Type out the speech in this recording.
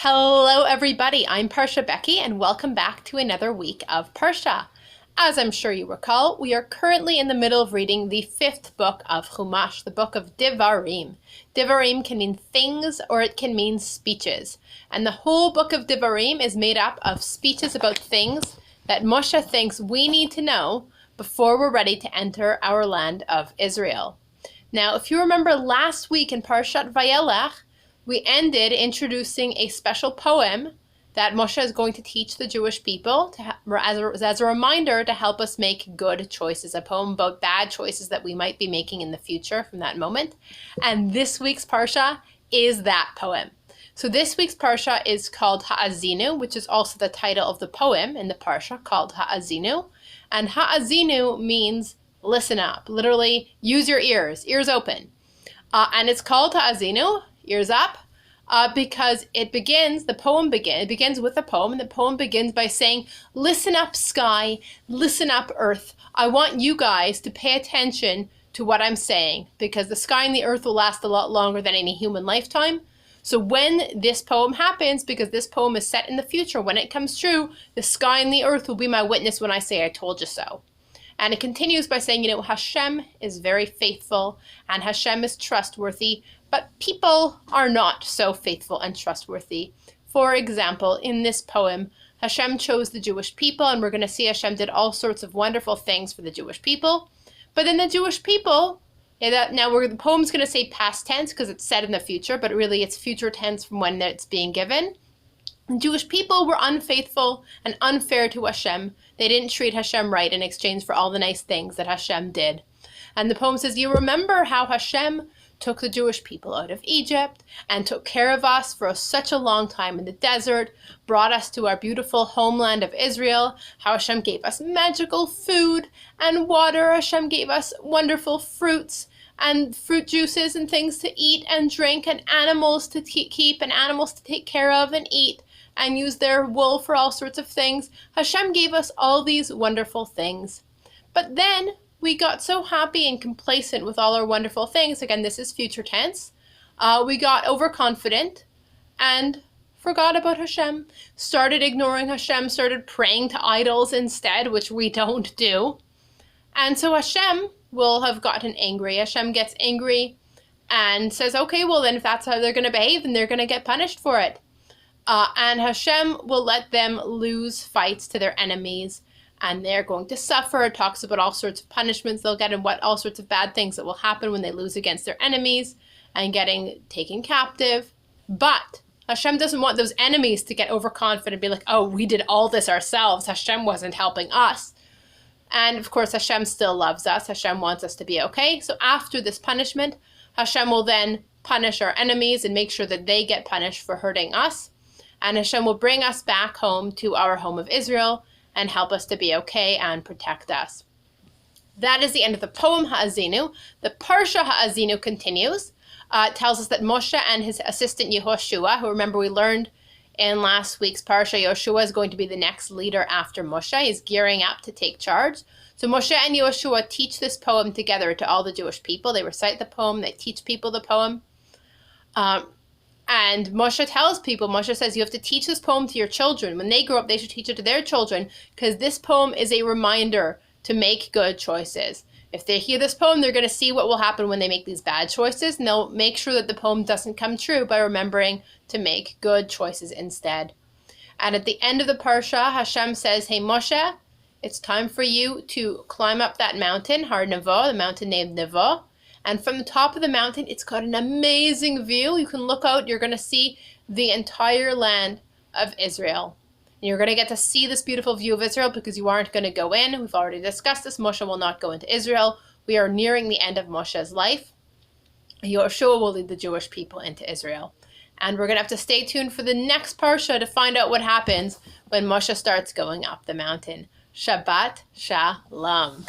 Hello everybody, I'm Parsha Becky and welcome back to another week of Parsha. As I'm sure you recall, we are currently in the middle of reading the 5th book of Chumash, the book of Devarim. Devarim can mean things or it can mean speeches. And the whole book of Devarim is made up of speeches about things that Moshe thinks we need to know before we're ready to enter our land of Israel. Now, if you remember last week in Parshat Vayelech, we ended introducing a special poem that Moshe is going to teach the Jewish people as a reminder to help us make good choices, a poem about bad choices that we might be making in the future from that moment. And this week's Parsha is that poem. So this week's Parsha is called Haazinu, which is also the title of the poem in the Parsha called Haazinu. And Haazinu means listen up, literally use your ears open. And it's called Haazinu, ears up, because it begins with a poem, and the poem begins by saying, listen up sky, listen up earth. I want you guys to pay attention to what I'm saying, because the sky and the earth will last a lot longer than any human lifetime. So when this poem happens, because this poem is set in the future, when it comes true, the sky and the earth will be my witness when I say I told you so. And it continues by saying, Hashem is very faithful and Hashem is trustworthy, but people are not so faithful and trustworthy. For example, in this poem, Hashem chose the Jewish people, and we're going to see Hashem did all sorts of wonderful things for the Jewish people. But then the Jewish people, the poem's going to say past tense because it's said in the future, but really it's future tense from when it's being given. The Jewish people were unfaithful and unfair to Hashem. They didn't treat Hashem right in exchange for all the nice things that Hashem did. And the poem says, you remember how Hashem took the Jewish people out of Egypt and took care of us for such a long time in the desert, brought us to our beautiful homeland of Israel, how Hashem gave us magical food and water, Hashem gave us wonderful fruits and fruit juices and things to eat and drink and animals to keep and animals to take care of and eat and use their wool for all sorts of things. Hashem gave us all these wonderful things. But then we got so happy and complacent with all our wonderful things. Again, this is future tense. We got overconfident and forgot about Hashem, started ignoring Hashem, started praying to idols instead, which we don't do. And so Hashem will have gotten angry. Hashem gets angry and says, okay, well then if that's how they're going to behave, then they're going to get punished for it. And Hashem will let them lose fights to their enemies, and they're going to suffer. It talks about all sorts of punishments they'll get and all sorts of bad things that will happen when they lose against their enemies and getting taken captive. But Hashem doesn't want those enemies to get overconfident and be like, oh, we did all this ourselves. Hashem wasn't helping us. And of course, Hashem still loves us. Hashem wants us to be okay. So after this punishment, Hashem will then punish our enemies and make sure that they get punished for hurting us. And Hashem will bring us back home to our home of Israel and help us to be okay and protect us. That is the end of the poem Haazinu. The Parsha Haazinu continues. It tells us that Moshe and his assistant Yehoshua, who remember we learned in last week's Parsha, Yehoshua is going to be the next leader after Moshe. He's gearing up to take charge. So Moshe and Yehoshua teach this poem together to all the Jewish people. They recite the poem, they teach people the poem. And Moshe tells people, Moshe says, you have to teach this poem to your children. When they grow up, they should teach it to their children, because this poem is a reminder to make good choices. If they hear this poem, they're going to see what will happen when they make these bad choices, and they'll make sure that the poem doesn't come true by remembering to make good choices instead. And at the end of the Parsha, Hashem says, hey Moshe, it's time for you to climb up that mountain, Har Nevo, the mountain named Nevo. And from the top of the mountain, it's got an amazing view. You can look out, you're going to see the entire land of Israel. And you're going to get to see this beautiful view of Israel because you aren't going to go in. We've already discussed this. Moshe will not go into Israel. We are nearing the end of Moshe's life. Yehoshua will lead the Jewish people into Israel. And we're going to have to stay tuned for the next Parsha to find out what happens when Moshe starts going up the mountain. Shabbat Shalom.